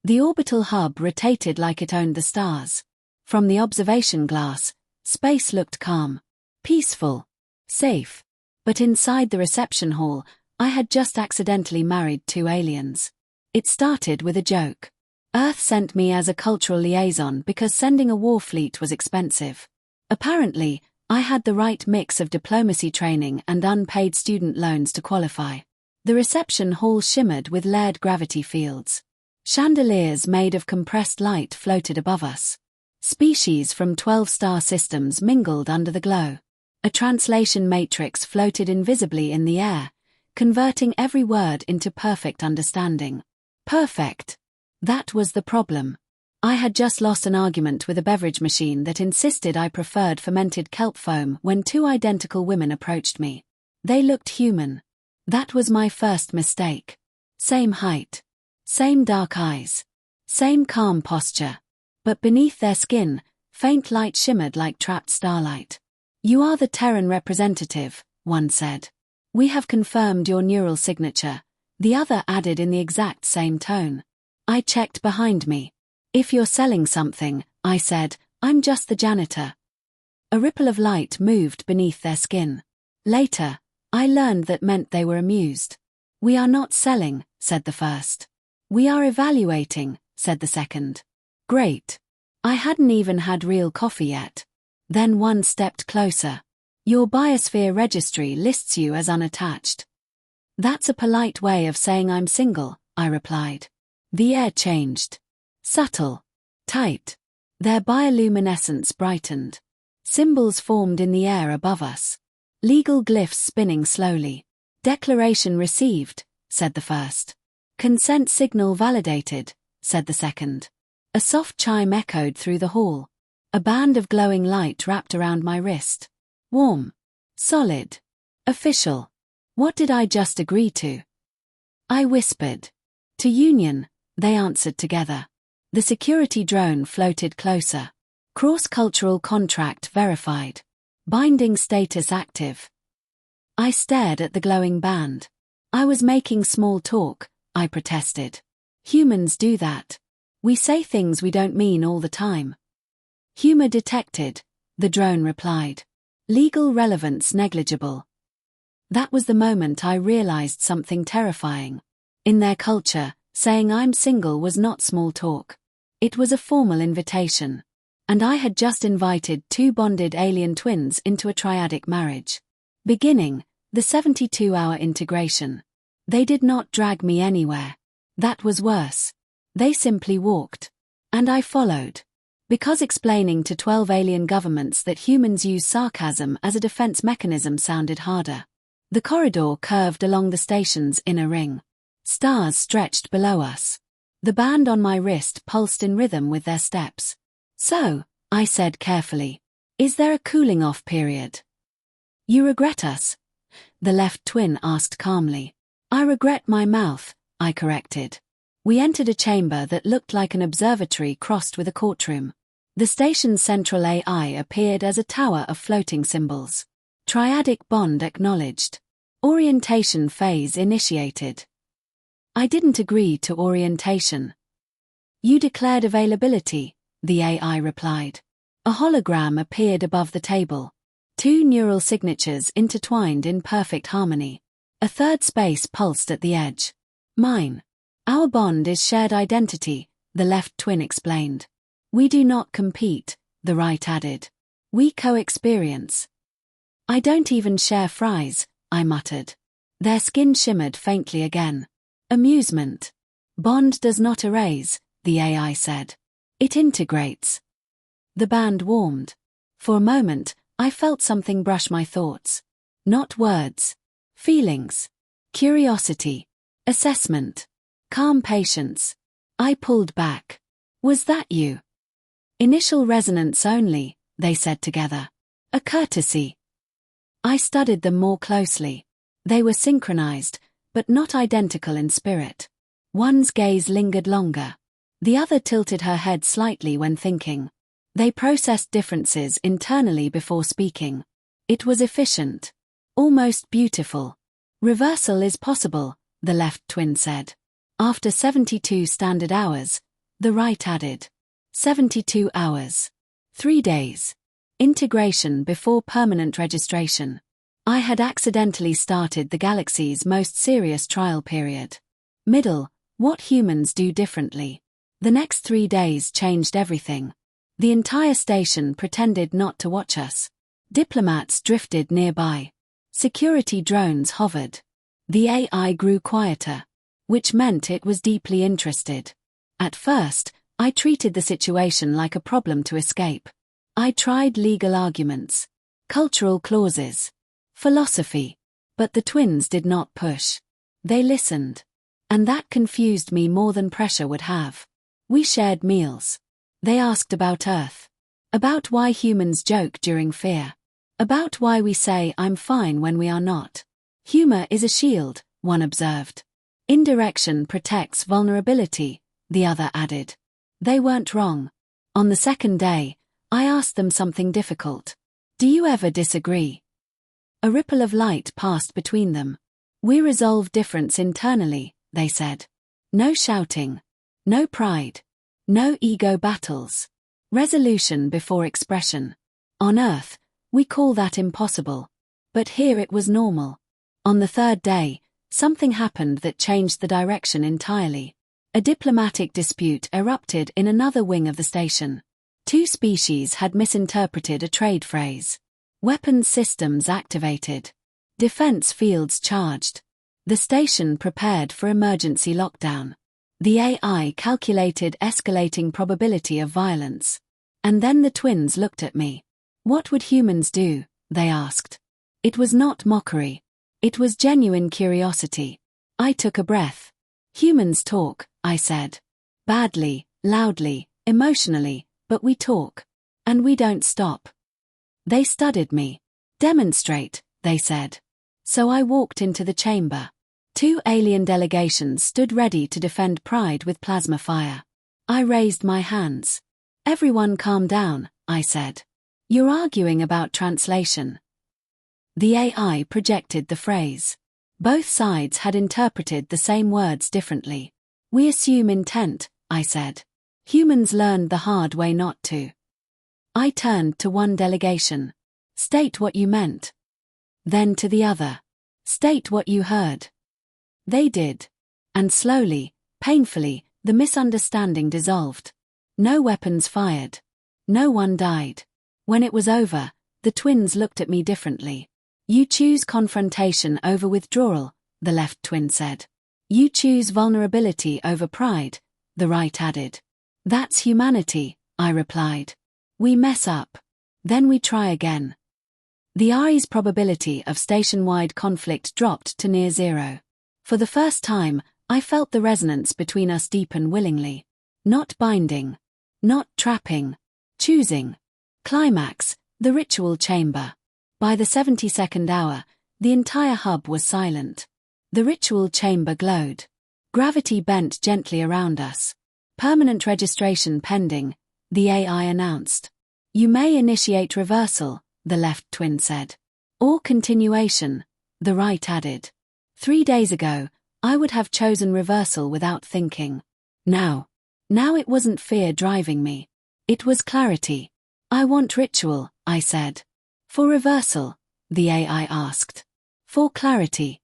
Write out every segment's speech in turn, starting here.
The orbital hub rotated like it owned the stars. From the observation glass, space looked calm, peaceful, safe. But inside the reception hall, I had just accidentally married 2 aliens. It started with a joke. Earth sent me as a cultural liaison because sending a war fleet was expensive. Apparently, I had the right mix of diplomacy training and unpaid student loans to qualify. The reception hall shimmered with layered gravity fields. Chandeliers made of compressed light floated above us. Species from 12-star systems mingled under the glow. A translation matrix floated invisibly in the air, converting every word into perfect understanding. Perfect. That was the problem. I had just lost an argument with a beverage machine that insisted I preferred fermented kelp foam when 2 identical women approached me. They looked human. That was my first mistake. Same height. Same dark eyes. Same calm posture. But beneath their skin, faint light shimmered like trapped starlight. "You are the Terran representative," one said. "We have confirmed your neural signature," the other added in the exact same tone. I checked behind me. "If you're selling something," I said, "I'm just the janitor." A ripple of light moved beneath their skin. Later, I learned that meant they were amused. "We are not selling," said the first. "We are evaluating," said the second. Great. I hadn't even had real coffee yet. Then one stepped closer. "Your biosphere registry lists you as unattached." "That's a polite way of saying I'm single," I replied. The air changed. Subtle. Tight. Their bioluminescence brightened. Symbols formed in the air above us. Legal glyphs spinning slowly. "Declaration received," said the first. "Consent signal validated," said the second. A soft chime echoed through the hall. A band of glowing light wrapped around my wrist. Warm. Solid. Official. What did I just agree to? I whispered. "To Union," they answered together. The security drone floated closer. Cross-cultural contract verified. Binding status active. I stared at the glowing band. "I was making small talk," I protested. "Humans do that. We say things we don't mean all the time." "Humor detected," the drone replied. "Legal relevance negligible." That was the moment I realized something terrifying. In their culture, saying I'm single was not small talk. It was a formal invitation. And I had just invited 2 bonded alien twins into a triadic marriage. Beginning, the 72-hour integration. They did not drag me anywhere. That was worse. They simply walked. And I followed. Because explaining to 12 alien governments that humans use sarcasm as a defense mechanism sounded harder. The corridor curved along the station's inner ring. Stars stretched below us. The band on my wrist pulsed in rhythm with their steps. "So," I said carefully, "is there a cooling-off period?" "You regret us?" the left twin asked calmly. "I regret my mouth," I corrected. We entered a chamber that looked like an observatory crossed with a courtroom. The station's central AI appeared as a tower of floating symbols. Triadic bond acknowledged. Orientation phase initiated. I didn't agree to orientation. "You declared availability," the AI replied. A hologram appeared above the table. 2 neural signatures intertwined in perfect harmony. A third space pulsed at the edge. "Mine. Our bond is shared identity," the left twin explained. "We do not compete," the right added. "We co-experience." "I don't even share fries," I muttered. Their skin shimmered faintly again. Amusement. "Bond does not erase," the AI said. "It integrates." The band warmed. For a moment, I felt something brush my thoughts. Not words. Feelings. Curiosity. Assessment. Calm patience. I pulled back. "Was that you?" "Initial resonance only," they said together. "A courtesy." I studied them more closely. They were synchronized, but not identical in spirit. One's gaze lingered longer. The other tilted her head slightly when thinking. They processed differences internally before speaking. It was efficient. Almost beautiful. "Reversal is possible," the left twin said. "After 72 standard hours," the right added. 72 hours. 3 days. Integration before permanent registration. I had accidentally started the galaxy's most serious trial period. Middle, what humans do differently. The next 3 days changed everything. The entire station pretended not to watch us. Diplomats drifted nearby. Security drones hovered. The AI grew quieter, which meant it was deeply interested. At first, I treated the situation like a problem to escape. I tried legal arguments, cultural clauses, philosophy, but the twins did not push. They listened. And that confused me more than pressure would have. We shared meals. They asked about Earth. About why humans joke during fear. About why we say I'm fine when we are not. Humor is a shield, one observed. Indirection protects vulnerability, the other added. They weren't wrong. On the second day, I asked them something difficult. Do you ever disagree? A ripple of light passed between them. We resolve difference internally, they said. No shouting. No pride. No ego battles. Resolution before expression. On Earth, we call that impossible. But here it was normal. On the third day, something happened that changed the direction entirely. A diplomatic dispute erupted in another wing of the station. Two species had misinterpreted a trade phrase. Weapons systems activated. Defense fields charged. The station prepared for emergency lockdown. The AI calculated escalating probability of violence. And then the twins looked at me. What would humans do? They asked. It was not mockery. It was genuine curiosity. I took a breath. Humans talk, I said. Badly, loudly, emotionally, but we talk. And we don't stop. They studied me. Demonstrate, they said. So I walked into the chamber. Two alien delegations stood ready to defend Pride with plasma fire. I raised my hands. Everyone calm down, I said. You're arguing about translation. The AI projected the phrase. Both sides had interpreted the same words differently. We assume intent, I said. Humans learned the hard way not to. I turned to one delegation. State what you meant. Then to the other. State what you heard. They did. And slowly, painfully, the misunderstanding dissolved. No weapons fired. No one died. When it was over, the twins looked at me differently. You choose confrontation over withdrawal, the left twin said. You choose vulnerability over pride, the right added. That's humanity, I replied. We mess up. Then we try again. The RE's probability of station-wide conflict dropped to near zero. For the first time, I felt the resonance between us deepen willingly. Not binding. Not trapping. Choosing. Climax, the ritual chamber. By the 72nd hour, the entire hub was silent. The ritual chamber glowed. Gravity bent gently around us. Permanent registration pending, the AI announced. You may initiate reversal, the left twin said. Or continuation, the right added. 3 days ago, I would have chosen reversal without thinking. Now it wasn't fear driving me. It was clarity. I want ritual, I said. For reversal, the AI asked. For clarity.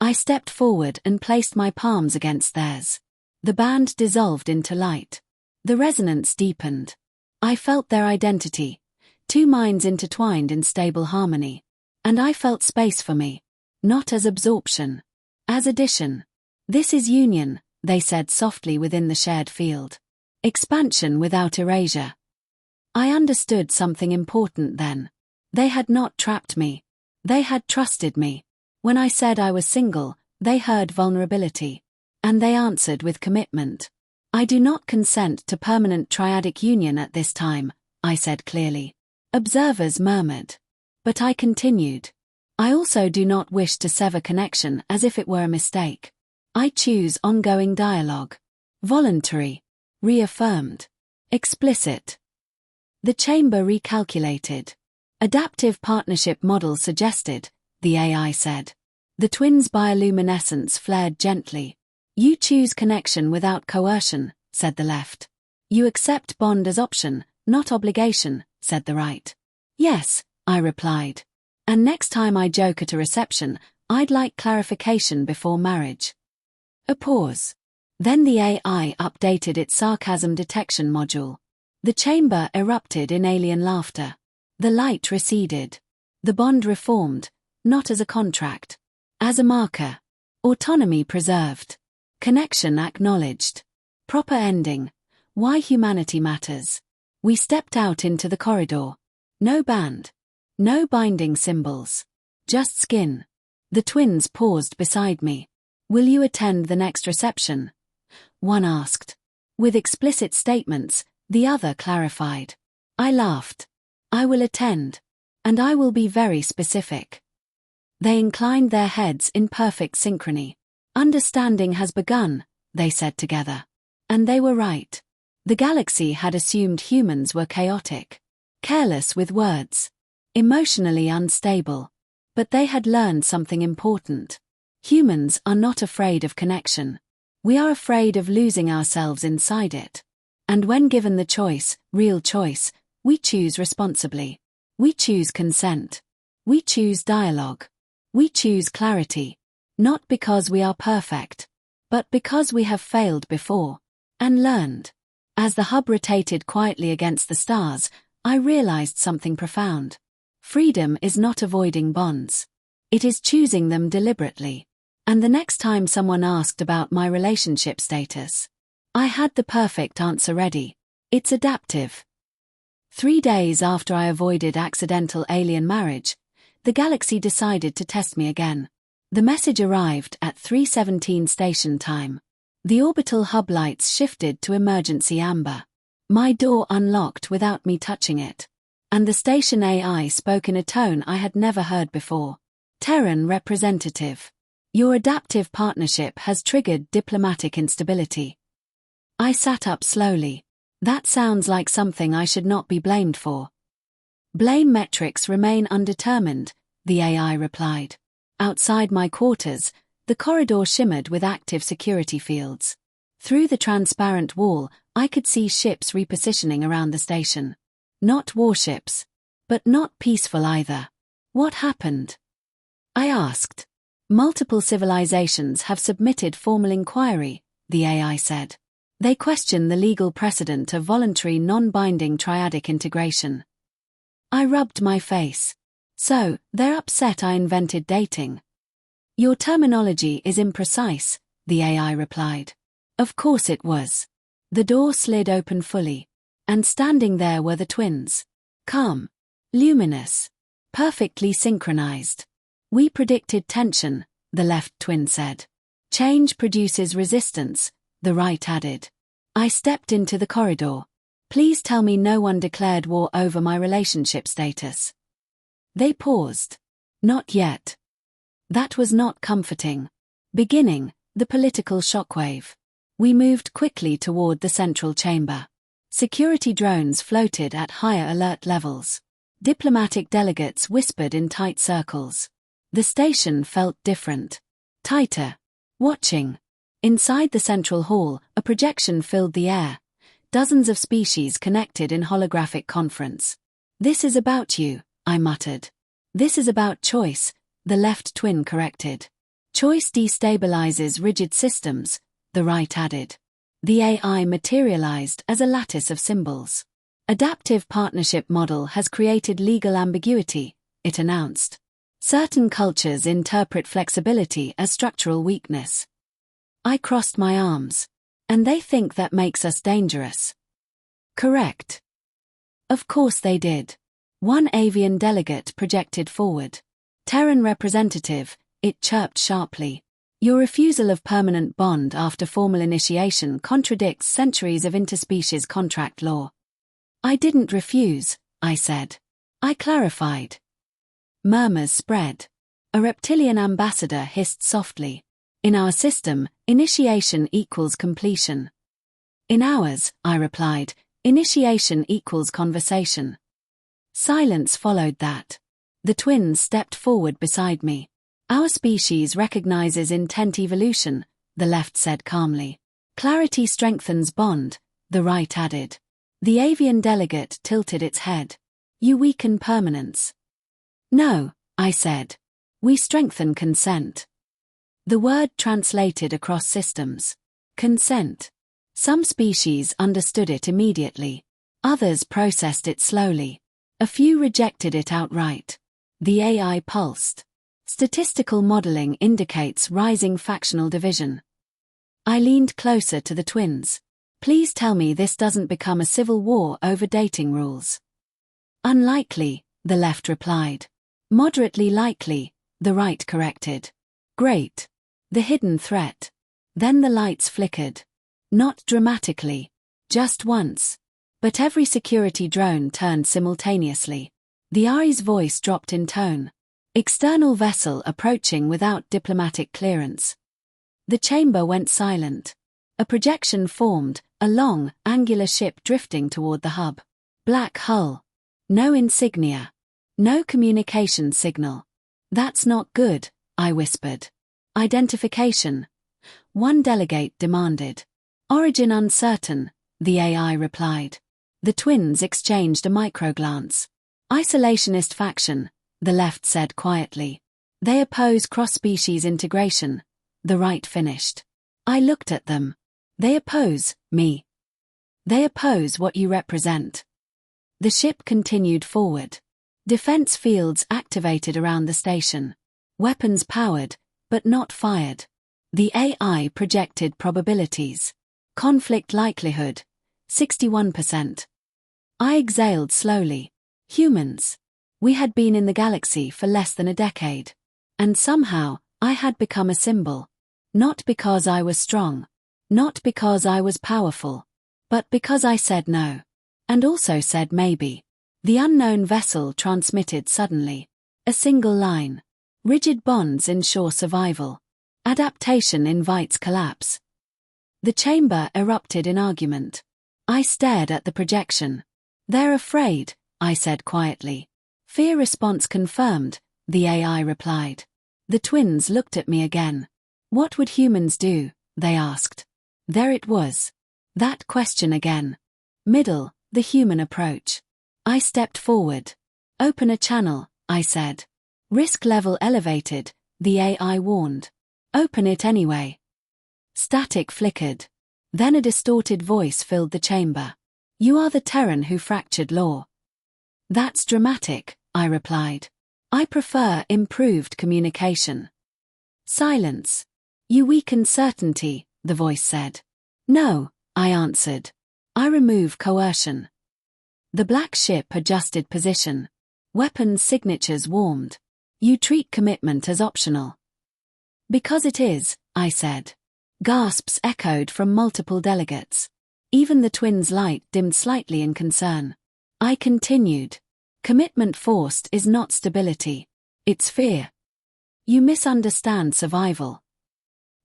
I stepped forward and placed my palms against theirs. The band dissolved into light. The resonance deepened. I felt their identity. Two minds intertwined in stable harmony. And I felt space for me. Not as absorption. As addition. This is union, they said softly within the shared field. Expansion without erasure. I understood something important then. They had not trapped me. They had trusted me. When I said I was single, they heard vulnerability. And they answered with commitment. I do not consent to permanent triadic union at this time, I said clearly. Observers murmured. But I continued. I also do not wish to sever connection as if it were a mistake. I choose ongoing dialogue. Voluntary. Reaffirmed. Explicit. The chamber recalculated. Adaptive partnership model suggested, the AI said. The twins' bioluminescence flared gently. You choose connection without coercion, said the left. You accept bond as option, not obligation, said the right. Yes, I replied. And next time I joke at a reception, I'd like clarification before marriage. A pause. Then the AI updated its sarcasm detection module. The chamber erupted in alien laughter. The light receded. The bond reformed, not as a contract. As a marker. Autonomy preserved. Connection acknowledged. Proper ending. Why humanity matters. We stepped out into the corridor. No band. No binding symbols. Just skin. The twins paused beside me. Will you attend the next reception? One asked. With explicit statements, the other clarified. I laughed. I will attend. And I will be very specific. They inclined their heads in perfect synchrony. Understanding has begun, they said together. And they were right. The galaxy had assumed humans were chaotic. Careless with words. Emotionally unstable. But they had learned something important. Humans are not afraid of connection. We are afraid of losing ourselves inside it. And when given the choice, real choice, we choose responsibly. We choose consent. We choose dialogue. We choose clarity. Not because we are perfect, but because we have failed before. And learned. As the hub rotated quietly against the stars, I realized something profound. Freedom is not avoiding bonds. It is choosing them deliberately. And the next time someone asked about my relationship status, I had the perfect answer ready. It's adaptive. 3 days after I avoided accidental alien marriage, the galaxy decided to test me again. The message arrived at 3:17 station time. The orbital hub lights shifted to emergency amber. My door unlocked without me touching it. And the station AI spoke in a tone I had never heard before. Terran representative. Your adaptive partnership has triggered diplomatic instability. I sat up slowly. That sounds like something I should not be blamed for. Blame metrics remain undetermined, the AI replied. Outside my quarters, the corridor shimmered with active security fields. Through the transparent wall, I could see ships repositioning around the station. Not warships. But not peaceful either. What happened? I asked. Multiple civilizations have submitted formal inquiry, the AI said. They question the legal precedent of voluntary non-binding triadic integration. I rubbed my face. So, they're upset I invented dating. Your terminology is imprecise, the AI replied. Of course it was. The door slid open fully. And standing there were the twins. Calm. Luminous. Perfectly synchronized. We predicted tension, the left twin said. Change produces resistance, the right added. I stepped into the corridor. Please tell me no one declared war over my relationship status. They paused. Not yet. That was not comforting. Beginning, the political shockwave. We moved quickly toward the central chamber. Security drones floated at higher alert levels. Diplomatic delegates whispered in tight circles. The station felt different. Tighter. Watching. Inside the central hall, a projection filled the air. Dozens of species connected in holographic conference. This is about you, I muttered. This is about choice, the left twin corrected. Choice destabilizes rigid systems, the right added. The AI materialized as a lattice of symbols. Adaptive partnership model has created legal ambiguity, it announced. Certain cultures interpret flexibility as structural weakness. I crossed my arms. And they think that makes us dangerous. Correct. Of course they did. One avian delegate projected forward. Terran representative, it chirped sharply. Your refusal of permanent bond after formal initiation contradicts centuries of interspecies contract law. I didn't refuse, I said. I clarified. Murmurs spread. A reptilian ambassador hissed softly. In our system, initiation equals completion. In ours, I replied, initiation equals conversation. Silence followed that. The twins stepped forward beside me. Our species recognizes intent evolution, the left said calmly. Clarity strengthens bond, the right added. The avian delegate tilted its head. You weaken permanence. No, I said. We strengthen consent. The word translated across systems. Consent. Some species understood it immediately. Others processed it slowly. A few rejected it outright. The AI pulsed. Statistical modeling indicates rising factional division. I leaned closer to the twins. Please tell me this doesn't become a civil war over dating rules. Unlikely, the left replied. Moderately likely, the right corrected. Great. The hidden threat. Then the lights flickered. Not dramatically. Just once. But every security drone turned simultaneously. The Ari's voice dropped in tone. External vessel approaching without diplomatic clearance. The chamber went silent. A projection formed, a long, angular ship drifting toward the hub. Black hull. No insignia. No communication signal. That's not good, I whispered. Identification. One delegate demanded. Origin uncertain, the AI replied. The twins exchanged a microglance. Isolationist faction, the left said quietly. They oppose cross-species integration, the right finished. I looked at them. They oppose me. They oppose what you represent. The ship continued forward. Defense fields activated around the station. Weapons powered, but not fired. The AI projected probabilities. Conflict likelihood, 61%. I exhaled slowly. Humans. We had been in the galaxy for less than a decade. And somehow, I had become a symbol. Not because I was strong. Not because I was powerful. But because I said no. And also said maybe. The unknown vessel transmitted suddenly. A single line. Rigid bonds ensure survival. Adaptation invites collapse. The chamber erupted in argument. I stared at the projection. They're afraid, I said quietly. Fear response confirmed, the AI replied. The twins looked at me again. What would humans do? They asked. There it was. That question again. Middle, the human approach. I stepped forward. Open a channel, I said. Risk level elevated, the AI warned. Open it anyway. Static flickered. Then a distorted voice filled the chamber. You are the Terran who fractured law. That's dramatic, I replied. I prefer improved communication. Silence. You weaken certainty, the voice said. No, I answered. I remove coercion. The black ship adjusted position. Weapons signatures warmed. You treat commitment as optional. Because it is, I said. Gasps echoed from multiple delegates. Even the twins' light dimmed slightly in concern. I continued. Commitment forced is not stability. It's fear. You misunderstand survival.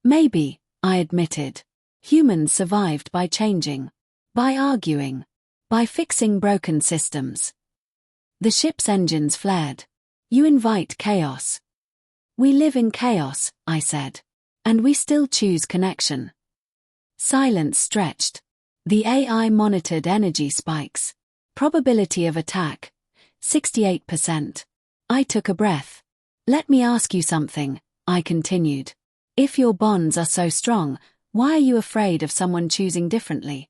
Maybe, I admitted. Humans survived by changing. By arguing. By fixing broken systems. The ship's engines flared. You invite chaos. We live in chaos, I said. And we still choose connection. Silence stretched. The AI monitored energy spikes. Probability of attack, 68%. I took a breath. Let me ask you something, I continued. If your bonds are so strong, why are you afraid of someone choosing differently?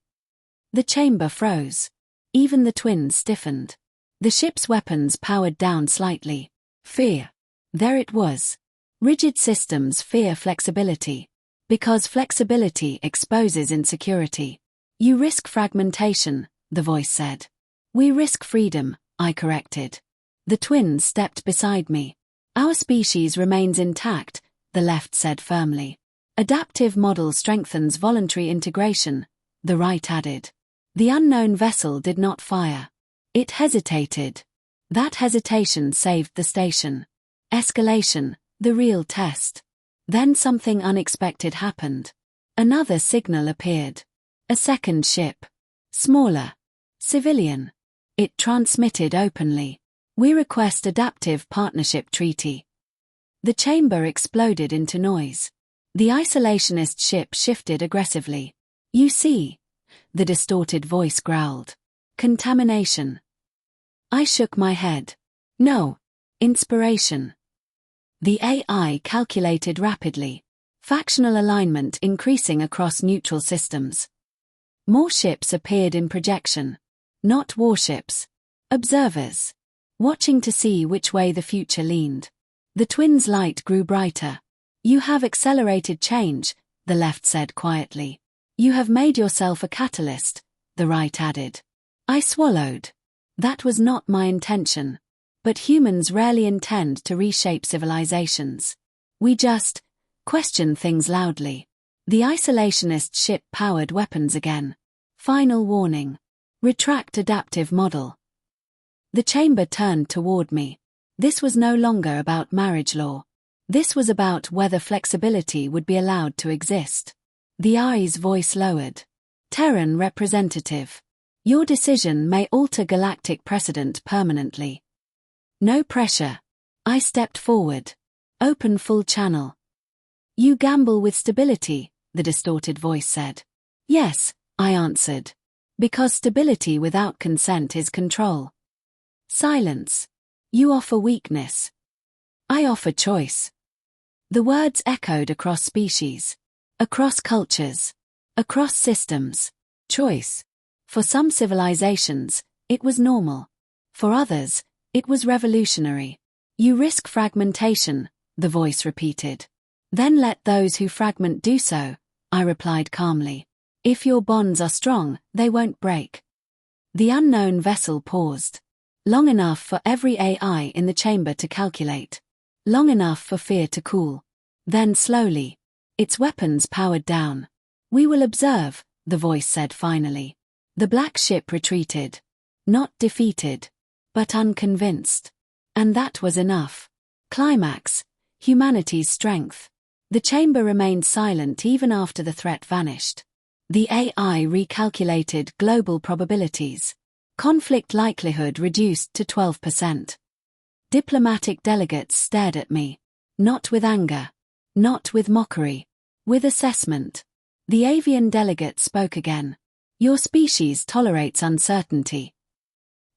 The chamber froze. Even the twins stiffened. The ship's weapons powered down slightly. Fear. There it was. Rigid systems fear flexibility. Because flexibility exposes insecurity. You risk fragmentation, the voice said. We risk freedom, I corrected. The twins stepped beside me. Our species remains intact, the left said firmly. Adaptive model strengthens voluntary integration, the right added. The unknown vessel did not fire. It hesitated. That hesitation saved the station. Escalation, the real test. Then something unexpected happened. Another signal appeared. A second ship. Smaller. Civilian. It transmitted openly. We request adaptive partnership treaty. The chamber exploded into noise. The isolationist ship shifted aggressively. You see, the distorted voice growled. Contamination. I shook my head. No. Inspiration. The AI calculated rapidly. Factional alignment increasing across neutral systems. More ships appeared in projection. Not warships. Observers. Watching to see which way the future leaned. The twins' light grew brighter. You have accelerated change, the left said quietly. You have made yourself a catalyst, the right added. I swallowed. That was not my intention. But humans rarely intend to reshape civilizations. We just question things loudly. The isolationist ship powered weapons again. Final warning. Retract adaptive model. The chamber turned toward me. This was no longer about marriage law. This was about whether flexibility would be allowed to exist. The AI's voice lowered. Terran representative. Your decision may alter galactic precedent permanently. No pressure. I stepped forward. Open full channel. You gamble with stability, the distorted voice said. Yes, I answered. Because stability without consent is control. Silence. You offer weakness. I offer choice. The words echoed across species. Across cultures. Across systems. Choice. For some civilizations, it was normal. For others, it was revolutionary. You risk fragmentation, the voice repeated. Then let those who fragment do so, I replied calmly. If your bonds are strong, they won't break. The unknown vessel paused. Long enough for every AI in the chamber to calculate. Long enough for fear to cool. Then slowly, its weapons powered down. We will observe, the voice said finally. The black ship retreated. Not defeated, but unconvinced. And that was enough. Climax. Humanity's strength. The chamber remained silent even after the threat vanished. The AI recalculated global probabilities. Conflict likelihood reduced to 12%. Diplomatic delegates stared at me. Not with anger. Not with mockery. With assessment. The avian delegate spoke again. Your species tolerates uncertainty.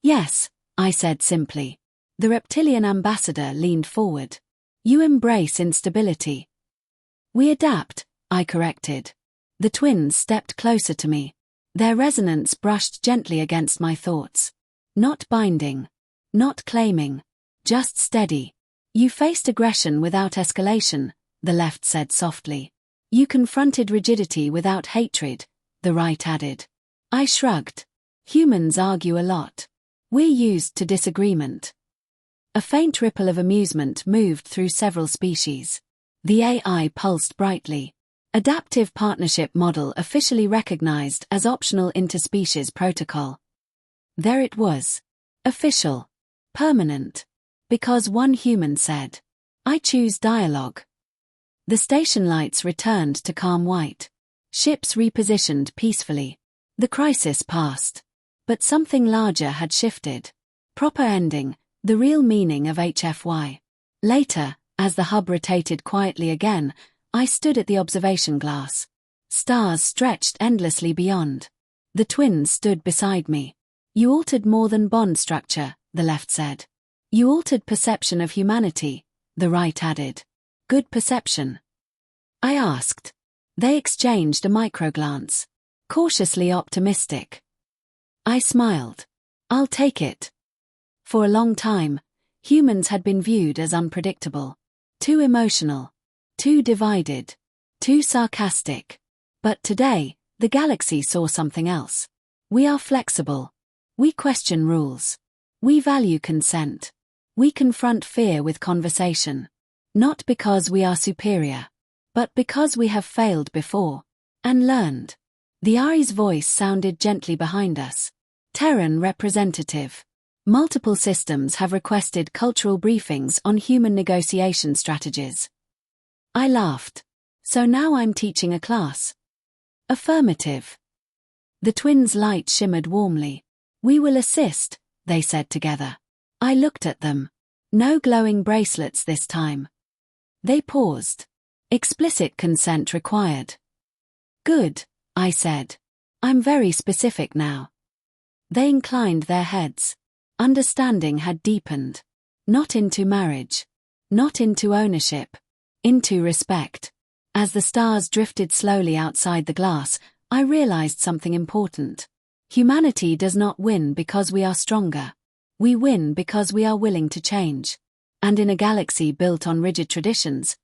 Yes, I said simply. The reptilian ambassador leaned forward. You embrace instability. We adapt, I corrected. The twins stepped closer to me. Their resonance brushed gently against my thoughts. Not binding. Not claiming. Just steady. You faced aggression without escalation, the left said softly. You confronted rigidity without hatred, the right added. I shrugged. Humans argue a lot. We're used to disagreement. A faint ripple of amusement moved through several species. The AI pulsed brightly. Adaptive partnership model officially recognized as optional interspecies protocol. There it was. Official. Permanent. Because one human said, I choose dialogue. The station lights returned to calm white. Ships repositioned peacefully. The crisis passed. But something larger had shifted. Proper ending, the real meaning of HFY. Later, as the hub rotated quietly again, I stood at the observation glass. Stars stretched endlessly beyond. The twins stood beside me. You altered more than bond structure, the left said. You altered perception of humanity, the right added. Good perception? I asked. They exchanged a microglance. Cautiously optimistic. I smiled. I'll take it. For a long time, humans had been viewed as unpredictable. Too emotional. Too divided. Too sarcastic. But today, the galaxy saw something else. We are flexible. We question rules. We value consent. We confront fear with conversation. Not because we are superior, but because we have failed before. And learned. The Ari's voice sounded gently behind us. Terran representative. Multiple systems have requested cultural briefings on human negotiation strategies. I laughed. So now I'm teaching a class. Affirmative. The twins' light shimmered warmly. We will assist, they said together. I looked at them. No glowing bracelets this time. They paused. Explicit consent required. Good, I said. I'm very specific now. They inclined their heads. Understanding had deepened. Not into marriage. Not into ownership. Into respect. As the stars drifted slowly outside the glass, I realized something important. Humanity does not win because we are stronger. We win because we are willing to change. And in a galaxy built on rigid traditions,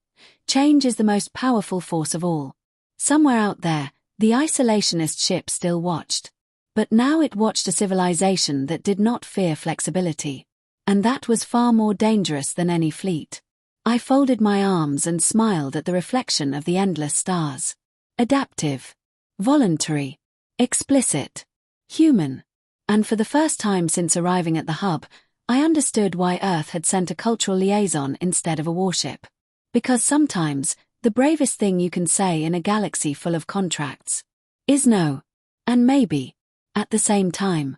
change is the most powerful force of all. Somewhere out there, the isolationist ship still watched. But now it watched a civilization that did not fear flexibility. And that was far more dangerous than any fleet. I folded my arms and smiled at the reflection of the endless stars. Adaptive. Voluntary. Explicit. Human. And for the first time since arriving at the hub, I understood why Earth had sent a cultural liaison instead of a warship. Because sometimes, the bravest thing you can say in a galaxy full of contracts is no. And maybe. At the same time.